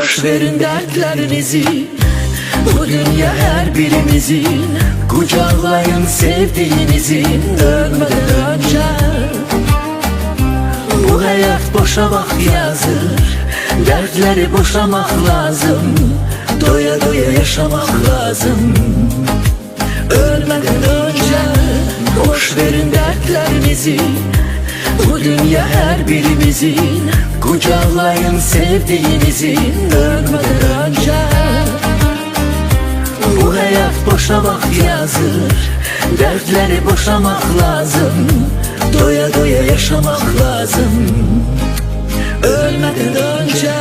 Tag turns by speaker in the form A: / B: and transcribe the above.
A: Boş verin dertlerinizi, bu dünya her birimizin. Kucaklayın sevdiğinizi ölmeden önce. Bu hayat boşa bak yazır, dertleri boşamak lazım. Doya doya yaşamak lazım ölmeden önce. Boş verin dertlerinizi, bu dünya her birimizin. Kucaklayın sevdiğinizi ölmeden önce. Bu hayat boşa bak yazır, dertleri boşamak lazım. Doya doya yaşamak lazım ölmeden önce.